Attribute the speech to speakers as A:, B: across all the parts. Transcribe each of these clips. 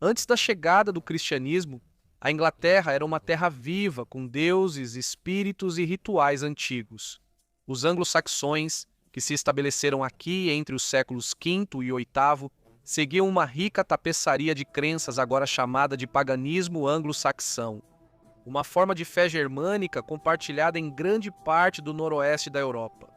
A: Antes da chegada do cristianismo, a Inglaterra era uma terra viva, com deuses, espíritos e rituais antigos. Os anglo-saxões, que se estabeleceram aqui entre os séculos V e VIII, seguiam uma rica tapeçaria de crenças agora chamada de paganismo anglo-saxão, uma forma de fé germânica compartilhada em grande parte do noroeste da Europa.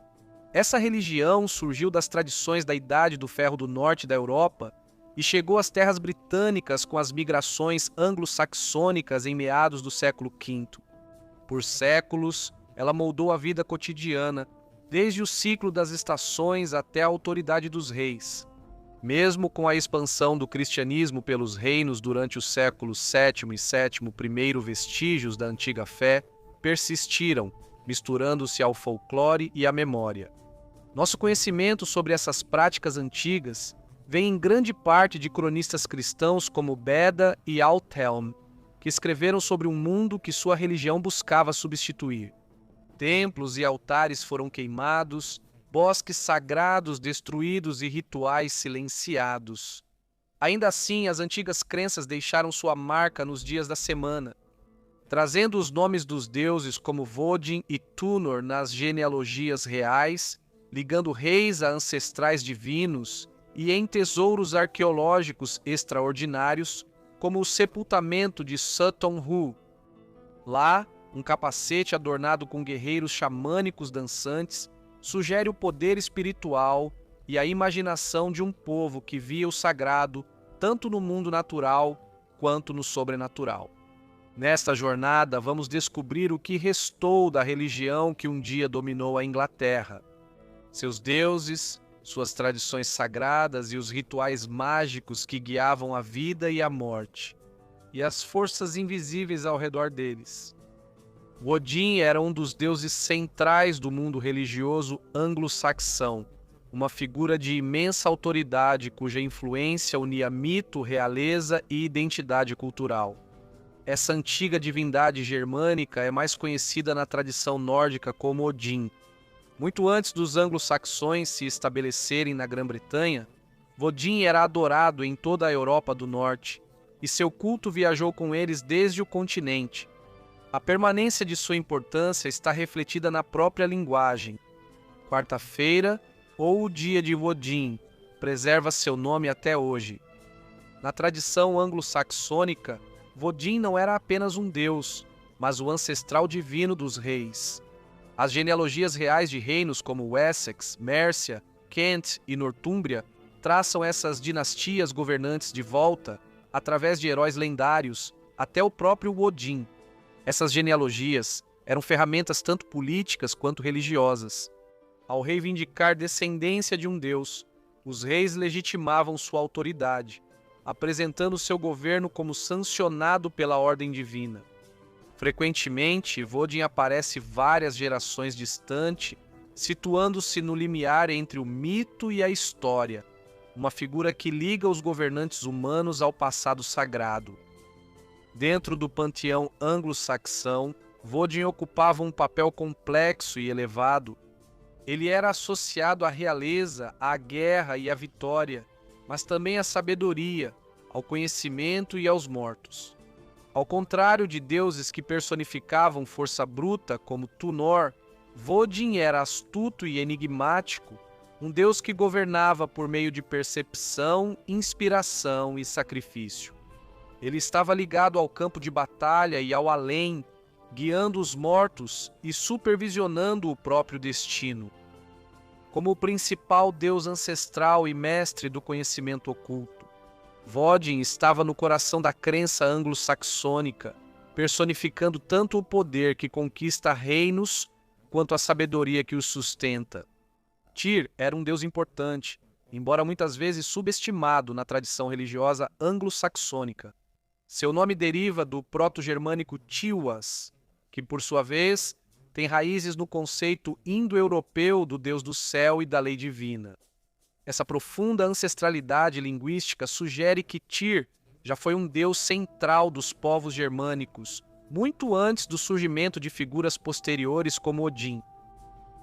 A: Essa religião surgiu das tradições da Idade do Ferro do Norte da Europa e chegou às terras britânicas com as migrações anglo-saxônicas em meados do século V. Por séculos, ela moldou a vida cotidiana, desde o ciclo das estações até a autoridade dos reis. Mesmo com a expansão do cristianismo pelos reinos durante os séculos VII e VII, primeiro vestígios da antiga fé, persistiram, misturando-se ao folclore e à memória. Nosso conhecimento sobre essas práticas antigas vem em grande parte de cronistas cristãos como Beda e Aldhelm, que escreveram sobre um mundo que sua religião buscava substituir. Templos e altares foram queimados, bosques sagrados destruídos e rituais silenciados. Ainda assim, as antigas crenças deixaram sua marca nos dias da semana, trazendo os nomes dos deuses como Vodin e Tunor nas genealogias reais, ligando reis a ancestrais divinos e em tesouros arqueológicos extraordinários, como o sepultamento de Sutton Hoo. Lá, um capacete adornado com guerreiros xamânicos dançantes sugere o poder espiritual e a imaginação de um povo que via o sagrado tanto no mundo natural quanto no sobrenatural. Nesta jornada, vamos descobrir o que restou da religião que um dia dominou a Inglaterra. Seus deuses, suas tradições sagradas e os rituais mágicos que guiavam a vida e a morte, e as forças invisíveis ao redor deles. Odin era um dos deuses centrais do mundo religioso anglo-saxão, uma figura de imensa autoridade cuja influência unia mito, realeza e identidade cultural. Essa antiga divindade germânica é mais conhecida na tradição nórdica como Odin. Muito antes dos anglo-saxões se estabelecerem na Grã-Bretanha, Odin era adorado em toda a Europa do Norte, e seu culto viajou com eles desde o continente. A permanência de sua importância está refletida na própria linguagem. Quarta-feira, ou o dia de Odin, preserva seu nome até hoje. Na tradição anglo-saxônica, Odin não era apenas um deus, mas o ancestral divino dos reis. As genealogias reais de reinos como Wessex, Mércia, Kent e Nortúmbria traçam essas dinastias governantes de volta, através de heróis lendários, até o próprio Odin. Essas genealogias eram ferramentas tanto políticas quanto religiosas. Ao reivindicar descendência de um deus, os reis legitimavam sua autoridade, apresentando seu governo como sancionado pela ordem divina. Frequentemente, Vodin aparece várias gerações distante, situando-se no limiar entre o mito e a história, uma figura que liga os governantes humanos ao passado sagrado. Dentro do panteão anglo-saxão, Vodin ocupava um papel complexo e elevado. Ele era associado à realeza, à guerra e à vitória, mas também à sabedoria, ao conhecimento e aos mortos. Ao contrário de deuses que personificavam força bruta, como Tunor, Vodin era astuto e enigmático, um deus que governava por meio de percepção, inspiração e sacrifício. Ele estava ligado ao campo de batalha e ao além, guiando os mortos e supervisionando o próprio destino. Como o principal deus ancestral e mestre do conhecimento oculto, Vodin estava no coração da crença anglo-saxônica, personificando tanto o poder que conquista reinos quanto a sabedoria que os sustenta. Tyr era um deus importante, embora muitas vezes subestimado na tradição religiosa anglo-saxônica. Seu nome deriva do proto-germânico Tiwas, que por sua vez tem raízes no conceito indo-europeu do deus do céu e da lei divina. Essa profunda ancestralidade linguística sugere que Tyr já foi um deus central dos povos germânicos, muito antes do surgimento de figuras posteriores como Odin.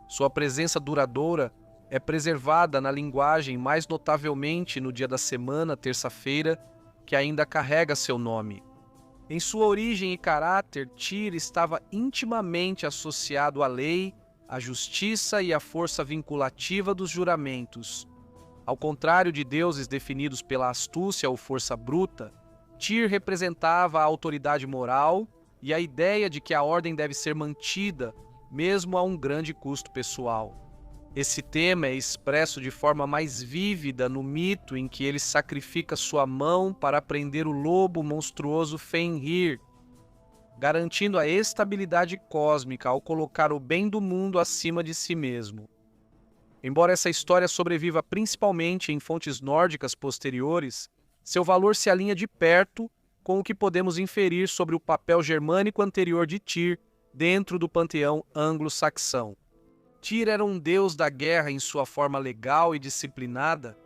A: Sua presença duradoura é preservada na linguagem mais notavelmente no dia da semana, terça-feira, que ainda carrega seu nome. Em sua origem e caráter, Tyr estava intimamente associado à lei, à justiça e à força vinculativa dos juramentos. Ao contrário de deuses definidos pela astúcia ou força bruta, Tyr representava a autoridade moral e a ideia de que a ordem deve ser mantida, mesmo a um grande custo pessoal. Esse tema é expresso de forma mais vívida no mito em que ele sacrifica sua mão para prender o lobo monstruoso Fenrir, garantindo a estabilidade cósmica ao colocar o bem do mundo acima de si mesmo. Embora essa história sobreviva principalmente em fontes nórdicas posteriores, seu valor se alinha de perto com o que podemos inferir sobre o papel germânico anterior de Tyr dentro do panteão anglo-saxão. Tyr era um deus da guerra em sua forma legal e disciplinada.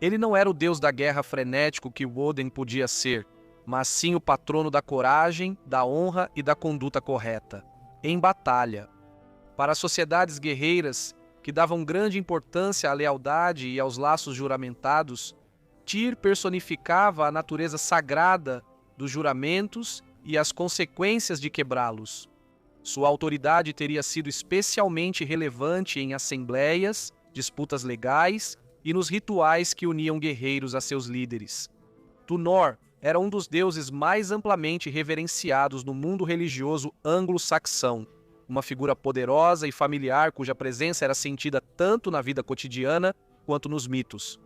A: Ele não era o deus da guerra frenético que Woden podia ser, mas sim o patrono da coragem, da honra e da conduta correta, em batalha. Para as sociedades guerreiras, que davam grande importância à lealdade e aos laços juramentados, Tyr personificava a natureza sagrada dos juramentos e as consequências de quebrá-los. Sua autoridade teria sido especialmente relevante em assembleias, disputas legais e nos rituais que uniam guerreiros a seus líderes. Tunor era um dos deuses mais amplamente reverenciados no mundo religioso anglo-saxão, uma figura poderosa e familiar cuja presença era sentida tanto na vida cotidiana quanto nos mitos.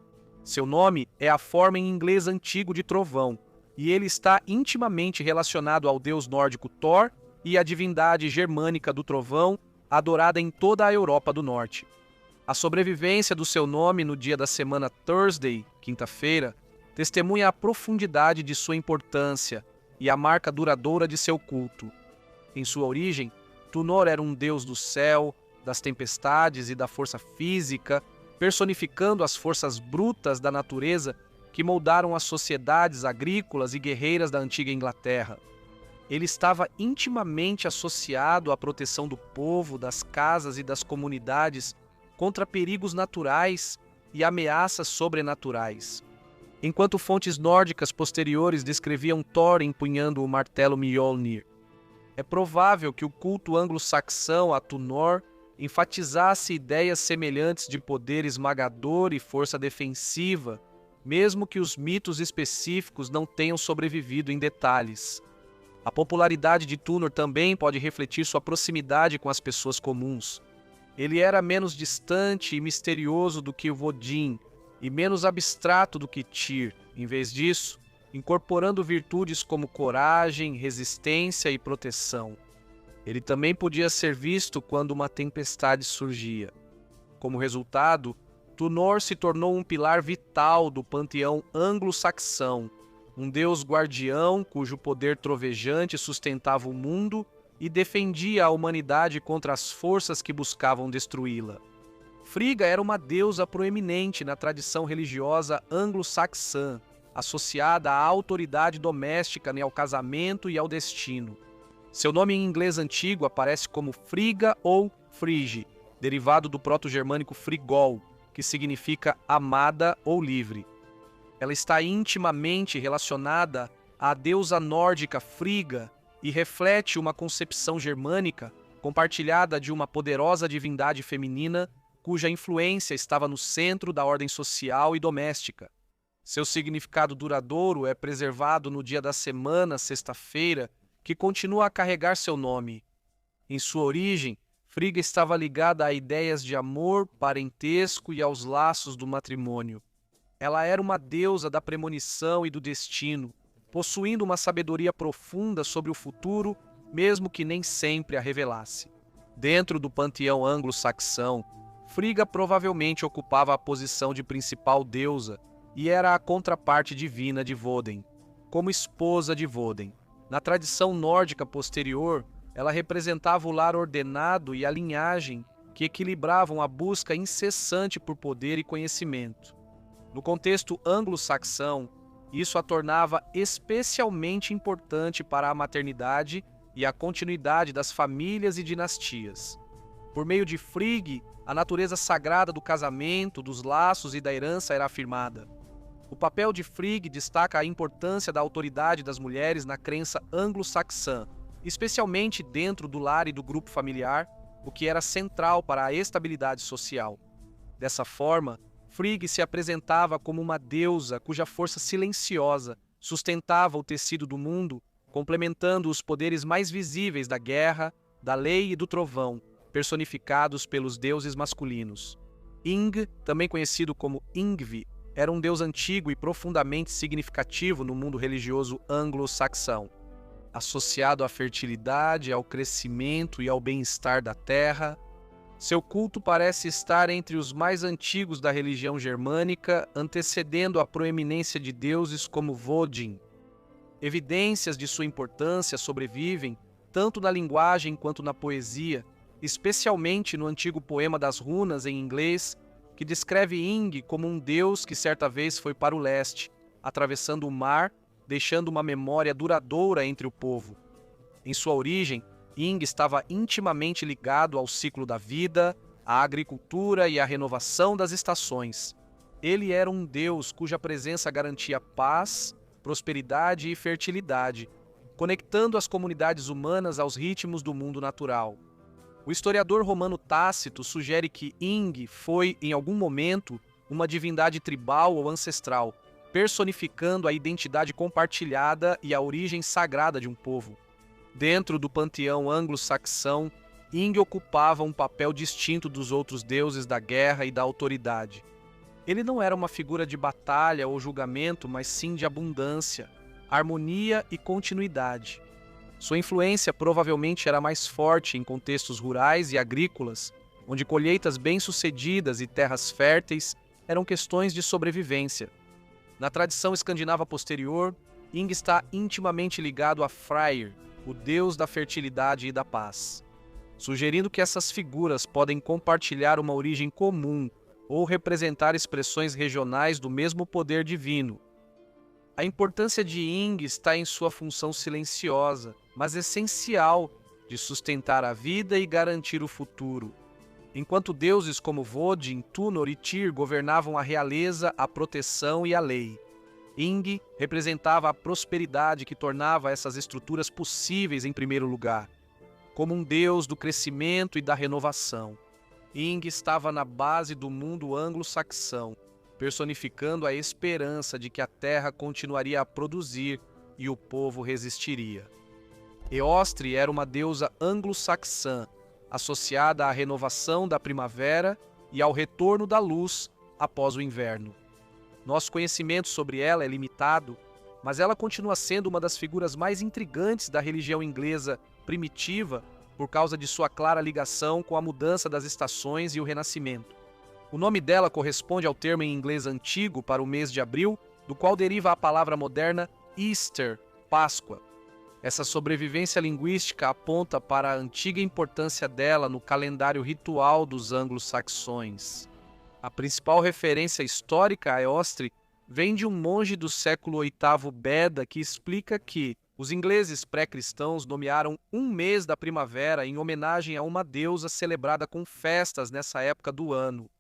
A: Seu nome é a forma em inglês antigo de trovão, e ele está intimamente relacionado ao deus nórdico Thor e à divindade germânica do trovão, adorada em toda a Europa do Norte. A sobrevivência do seu nome no dia da semana Thursday, quinta-feira, testemunha a profundidade de sua importância e a marca duradoura de seu culto. Em sua origem, Tunor era um deus do céu, das tempestades e da força física, personificando as forças brutas da natureza que moldaram as sociedades agrícolas e guerreiras da antiga Inglaterra. Ele estava intimamente associado à proteção do povo, das casas e das comunidades contra perigos naturais e ameaças sobrenaturais. Enquanto fontes nórdicas posteriores descreviam Thor empunhando o martelo Mjolnir, é provável que o culto anglo-saxão a Tunor enfatizasse ideias semelhantes de poder esmagador e força defensiva, mesmo que os mitos específicos não tenham sobrevivido em detalhes. A popularidade de Tunor também pode refletir sua proximidade com as pessoas comuns. Ele era menos distante e misterioso do que Wodin e menos abstrato do que Tyr. Em vez disso, incorporando virtudes como coragem, resistência e proteção. Ele também podia ser visto quando uma tempestade surgia. Como resultado, Tunor se tornou um pilar vital do panteão anglo-saxão, um deus guardião cujo poder trovejante sustentava o mundo e defendia a humanidade contra as forças que buscavam destruí-la. Frigga era uma deusa proeminente na tradição religiosa anglo-saxã, associada à autoridade doméstica, ao casamento e ao destino. Seu nome em inglês antigo aparece como Frigga ou Frigg, derivado do proto-germânico frigol, que significa amada ou livre. Ela está intimamente relacionada à deusa nórdica Frigga e reflete uma concepção germânica compartilhada de uma poderosa divindade feminina cuja influência estava no centro da ordem social e doméstica. Seu significado duradouro é preservado no dia da semana, sexta-feira, que continua a carregar seu nome. Em sua origem, Frigga estava ligada a ideias de amor, parentesco e aos laços do matrimônio. Ela era uma deusa da premonição e do destino, possuindo uma sabedoria profunda sobre o futuro, mesmo que nem sempre a revelasse. Dentro do panteão anglo-saxão, Frigga provavelmente ocupava a posição de principal deusa e era a contraparte divina de Woden, como esposa de Woden. Na tradição nórdica posterior, ela representava o lar ordenado e a linhagem que equilibravam a busca incessante por poder e conhecimento. No contexto anglo-saxão, isso a tornava especialmente importante para a maternidade e a continuidade das famílias e dinastias. Por meio de Frigg, a natureza sagrada do casamento, dos laços e da herança era afirmada. O papel de Frigg destaca a importância da autoridade das mulheres na crença anglo-saxã, especialmente dentro do lar e do grupo familiar, o que era central para a estabilidade social. Dessa forma, Frigg se apresentava como uma deusa cuja força silenciosa sustentava o tecido do mundo, complementando os poderes mais visíveis da guerra, da lei e do trovão, personificados pelos deuses masculinos. Ing, também conhecido como Yngvi, era um deus antigo e profundamente significativo no mundo religioso anglo-saxão. Associado à fertilidade, ao crescimento e ao bem-estar da terra, seu culto parece estar entre os mais antigos da religião germânica, antecedendo a proeminência de deuses como Vodin. Evidências de sua importância sobrevivem tanto na linguagem quanto na poesia, especialmente no antigo poema das runas em inglês, que descreve Ing como um deus que certa vez foi para o leste, atravessando o mar, deixando uma memória duradoura entre o povo. Em sua origem, Ing estava intimamente ligado ao ciclo da vida, à agricultura e à renovação das estações. Ele era um deus cuja presença garantia paz, prosperidade e fertilidade, conectando as comunidades humanas aos ritmos do mundo natural. O historiador romano Tácito sugere que Ing foi, em algum momento, uma divindade tribal ou ancestral, personificando a identidade compartilhada e a origem sagrada de um povo. Dentro do panteão anglo-saxão, Ing ocupava um papel distinto dos outros deuses da guerra e da autoridade. Ele não era uma figura de batalha ou julgamento, mas sim de abundância, harmonia e continuidade. Sua influência provavelmente era mais forte em contextos rurais e agrícolas, onde colheitas bem-sucedidas e terras férteis eram questões de sobrevivência. Na tradição escandinava posterior, Ing está intimamente ligado a Freyr, o deus da fertilidade e da paz, sugerindo que essas figuras podem compartilhar uma origem comum ou representar expressões regionais do mesmo poder divino. A importância de Ing está em sua função silenciosa, mas essencial, de sustentar a vida e garantir o futuro. Enquanto deuses como Vodin, Túnor e Tyr governavam a realeza, a proteção e a lei, Ing representava a prosperidade que tornava essas estruturas possíveis em primeiro lugar, como um deus do crescimento e da renovação. Ing estava na base do mundo anglo-saxão, personificando a esperança de que a terra continuaria a produzir e o povo resistiria. Eostre era uma deusa anglo-saxã, associada à renovação da primavera e ao retorno da luz após o inverno. Nosso conhecimento sobre ela é limitado, mas ela continua sendo uma das figuras mais intrigantes da religião inglesa primitiva por causa de sua clara ligação com a mudança das estações e o renascimento. O nome dela corresponde ao termo em inglês antigo para o mês de abril, do qual deriva a palavra moderna Easter, Páscoa. Essa sobrevivência linguística aponta para a antiga importância dela no calendário ritual dos anglo-saxões. A principal referência histórica a Eostre vem de um monge do século VIII Beda que explica que os ingleses pré-cristãos nomearam um mês da primavera em homenagem a uma deusa celebrada com festas nessa época do ano.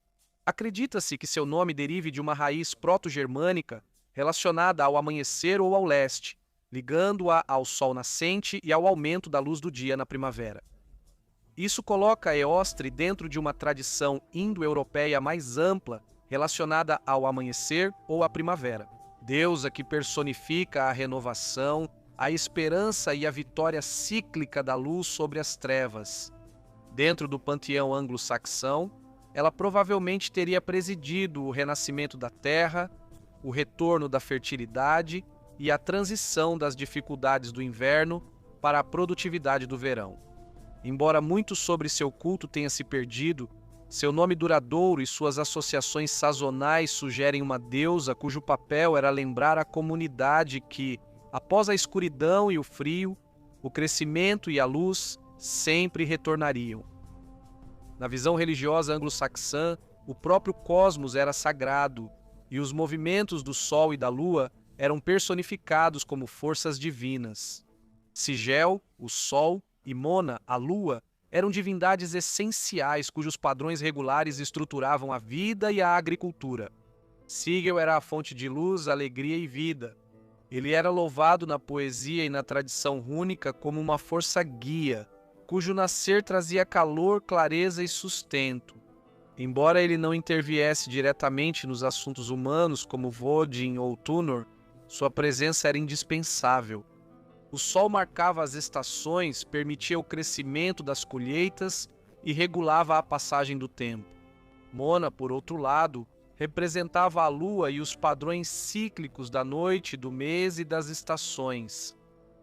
A: Acredita-se que seu nome derive de uma raiz proto-germânica relacionada ao amanhecer ou ao leste, ligando-a ao sol nascente e ao aumento da luz do dia na primavera. Isso coloca Eostre dentro de uma tradição indo-europeia mais ampla relacionada ao amanhecer ou à primavera, deusa que personifica a renovação, a esperança e a vitória cíclica da luz sobre as trevas. Dentro do panteão anglo-saxão, ela provavelmente teria presidido o renascimento da terra, o retorno da fertilidade e a transição das dificuldades do inverno para a produtividade do verão. Embora muito sobre seu culto tenha se perdido, seu nome duradouro e suas associações sazonais sugerem uma deusa cujo papel era lembrar a comunidade que, após a escuridão e o frio, o crescimento e a luz sempre retornariam. Na visão religiosa anglo-saxã, o próprio cosmos era sagrado e os movimentos do Sol e da Lua eram personificados como forças divinas. Sigel, o Sol, e Mona, a Lua, eram divindades essenciais cujos padrões regulares estruturavam a vida e a agricultura. Sigel era a fonte de luz, alegria e vida. Ele era louvado na poesia e na tradição rúnica como uma força guia, cujo nascer trazia calor, clareza e sustento. Embora ele não interviesse diretamente nos assuntos humanos como Vodin ou Túnor, sua presença era indispensável. O sol marcava as estações, permitia o crescimento das colheitas e regulava a passagem do tempo. Mona, por outro lado, representava a lua e os padrões cíclicos da noite, do mês e das estações.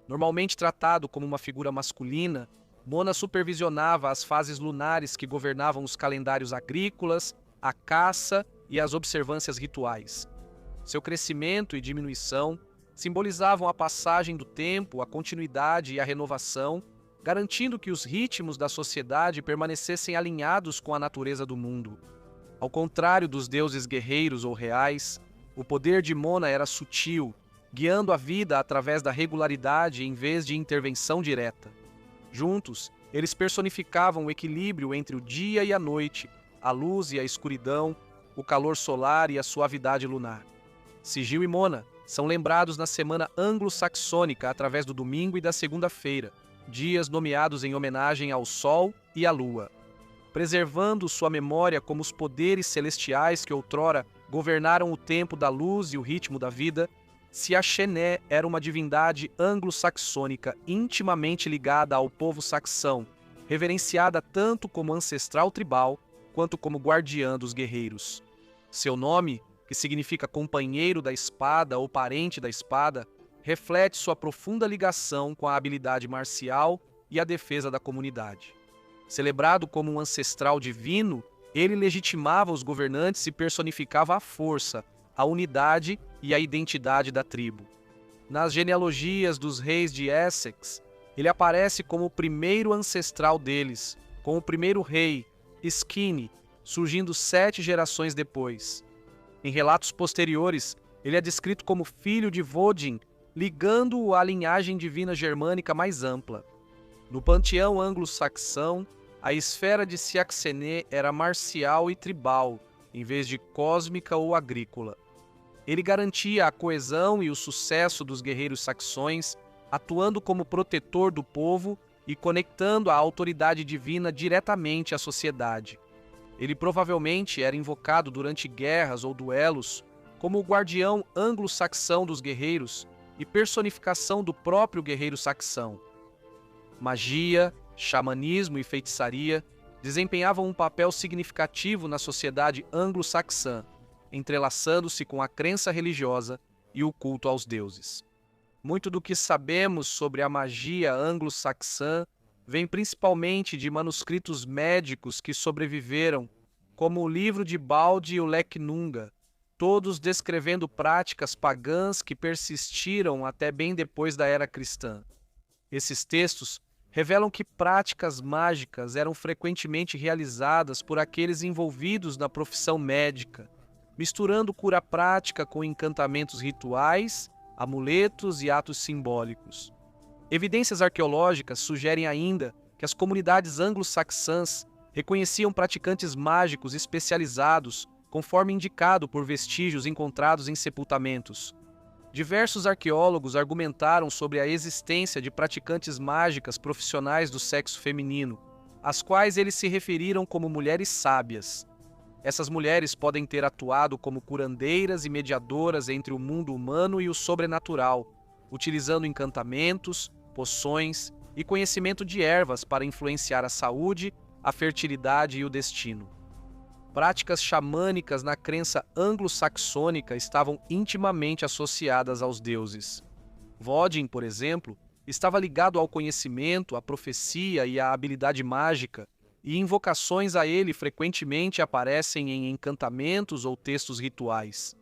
A: Normalmente tratado como uma figura masculina, Mona supervisionava as fases lunares que governavam os calendários agrícolas, a caça e as observâncias rituais. Seu crescimento e diminuição simbolizavam a passagem do tempo, a continuidade e a renovação, garantindo que os ritmos da sociedade permanecessem alinhados com a natureza do mundo. Ao contrário dos deuses guerreiros ou reais, o poder de Mona era sutil, guiando a vida através da regularidade em vez de intervenção direta. Juntos, eles personificavam o equilíbrio entre o dia e a noite, a luz e a escuridão, o calor solar e a suavidade lunar. Sigil e Mona são lembrados na semana anglo-saxônica através do domingo e da segunda-feira, dias nomeados em homenagem ao Sol e à Lua. Preservando sua memória como os poderes celestiais que outrora governaram o tempo da luz e o ritmo da vida, Siachené era uma divindade anglo-saxônica intimamente ligada ao povo saxão, reverenciada tanto como ancestral tribal quanto como guardiã dos guerreiros. Seu nome, que significa companheiro da espada ou parente da espada, reflete sua profunda ligação com a habilidade marcial e a defesa da comunidade. Celebrado como um ancestral divino, ele legitimava os governantes e personificava a força, a unidade e a identidade da tribo. Nas genealogias dos reis de Essex, ele aparece como o primeiro ancestral deles, com o primeiro rei, Skinny, surgindo 7 gerações depois. Em relatos posteriores, ele é descrito como filho de Vodin, ligando-o à linhagem divina germânica mais ampla. No panteão anglo-saxão, a esfera de Siaxené era marcial e tribal, em vez de cósmica ou agrícola. Ele garantia a coesão e o sucesso dos guerreiros saxões, atuando como protetor do povo e conectando a autoridade divina diretamente à sociedade. Ele provavelmente era invocado durante guerras ou duelos como o guardião anglo-saxão dos guerreiros e personificação do próprio guerreiro saxão. Magia, xamanismo e feitiçaria desempenhavam um papel significativo na sociedade anglo-saxã, entrelaçando-se com a crença religiosa e o culto aos deuses. Muito do que sabemos sobre a magia anglo-saxã vem principalmente de manuscritos médicos que sobreviveram, como o livro de Balde e o Lecnunga, todos descrevendo práticas pagãs que persistiram até bem depois da era cristã. Esses textos revelam que práticas mágicas eram frequentemente realizadas por aqueles envolvidos na profissão médica, misturando cura prática com encantamentos rituais, amuletos e atos simbólicos. Evidências arqueológicas sugerem ainda que as comunidades anglo-saxãs reconheciam praticantes mágicos especializados, conforme indicado por vestígios encontrados em sepultamentos. Diversos arqueólogos argumentaram sobre a existência de praticantes mágicas profissionais do sexo feminino, às quais eles se referiram como mulheres sábias. Essas mulheres podem ter atuado como curandeiras e mediadoras entre o mundo humano e o sobrenatural, utilizando encantamentos, poções e conhecimento de ervas para influenciar a saúde, a fertilidade e o destino. Práticas xamânicas na crença anglo-saxônica estavam intimamente associadas aos deuses. Vodin, por exemplo, estava ligado ao conhecimento, à profecia e à habilidade mágica, e invocações a ele frequentemente aparecem em encantamentos ou textos rituais.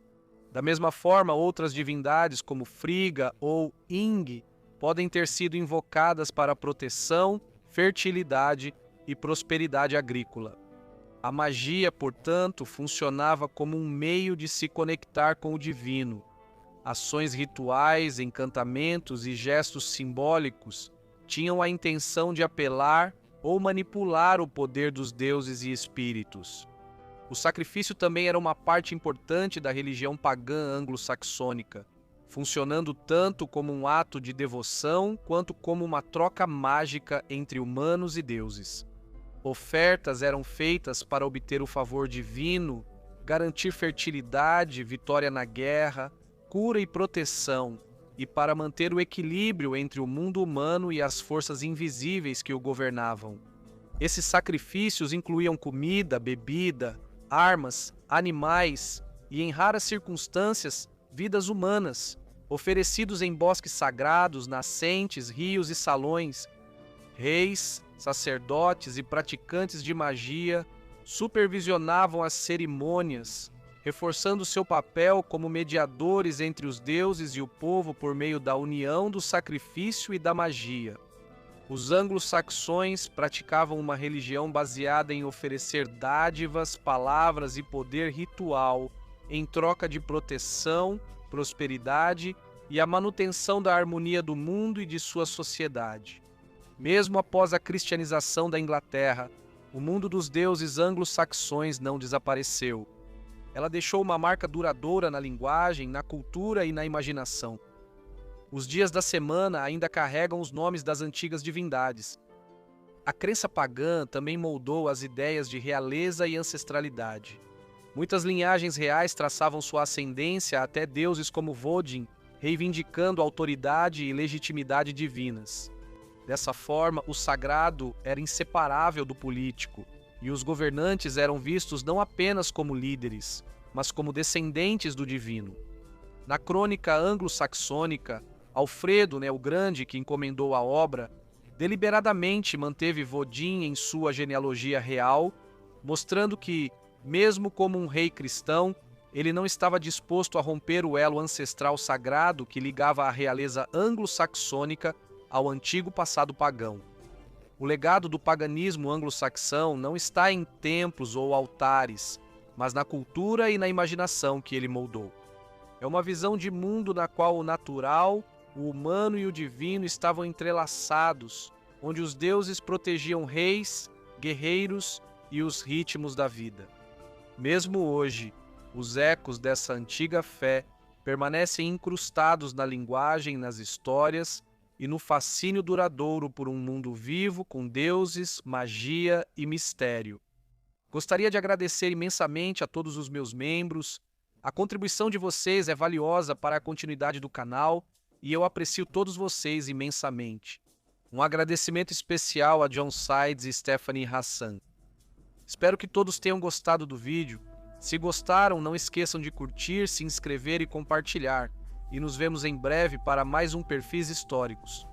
A: Da mesma forma, outras divindades como Frigga ou Ing podem ter sido invocadas para proteção, fertilidade e prosperidade agrícola. A magia, portanto, funcionava como um meio de se conectar com o divino. Ações rituais, encantamentos e gestos simbólicos tinham a intenção de apelar ou manipular o poder dos deuses e espíritos. O sacrifício também era uma parte importante da religião pagã anglo-saxônica, funcionando tanto como um ato de devoção quanto como uma troca mágica entre humanos e deuses. Ofertas eram feitas para obter o favor divino, garantir fertilidade, vitória na guerra, cura e proteção, e para manter o equilíbrio entre o mundo humano e as forças invisíveis que o governavam. Esses sacrifícios incluíam comida, bebida, armas, animais e, em raras circunstâncias, vidas humanas, oferecidos em bosques sagrados, nascentes, rios e salões. Reis, sacerdotes e praticantes de magia supervisionavam as cerimônias, reforçando seu papel como mediadores entre os deuses e o povo por meio da união do sacrifício e da magia. Os anglo-saxões praticavam uma religião baseada em oferecer dádivas, palavras e poder ritual em troca de proteção, prosperidade e a manutenção da harmonia do mundo e de sua sociedade. Mesmo após a cristianização da Inglaterra, o mundo dos deuses anglo-saxões não desapareceu. Ela deixou uma marca duradoura na linguagem, na cultura e na imaginação. Os dias da semana ainda carregam os nomes das antigas divindades. A crença pagã também moldou as ideias de realeza e ancestralidade. Muitas linhagens reais traçavam sua ascendência até deuses como Vodin, reivindicando autoridade e legitimidade divinas. Dessa forma, o sagrado era inseparável do político, e os governantes eram vistos não apenas como líderes, mas como descendentes do divino. Na crônica anglo-saxônica, Alfredo, o Grande, que encomendou a obra, deliberadamente manteve Vodin em sua genealogia real, mostrando que, mesmo como um rei cristão, ele não estava disposto a romper o elo ancestral sagrado que ligava a realeza anglo-saxônica ao antigo passado pagão. O legado do paganismo anglo-saxão não está em templos ou altares, mas na cultura e na imaginação que ele moldou. É uma visão de mundo na qual o natural, o humano e o divino estavam entrelaçados, onde os deuses protegiam reis, guerreiros e os ritmos da vida. Mesmo hoje, os ecos dessa antiga fé permanecem incrustados na linguagem, nas histórias e no fascínio duradouro por um mundo vivo com deuses, magia e mistério. Gostaria de agradecer imensamente a todos os meus membros. A contribuição de vocês é valiosa para a continuidade do canal e eu aprecio todos vocês imensamente. Um agradecimento especial a John Sides e Stephanie Hassan. Espero que todos tenham gostado do vídeo. Se gostaram, não esqueçam de curtir, se inscrever e compartilhar. E nos vemos em breve para mais um Perfis Históricos.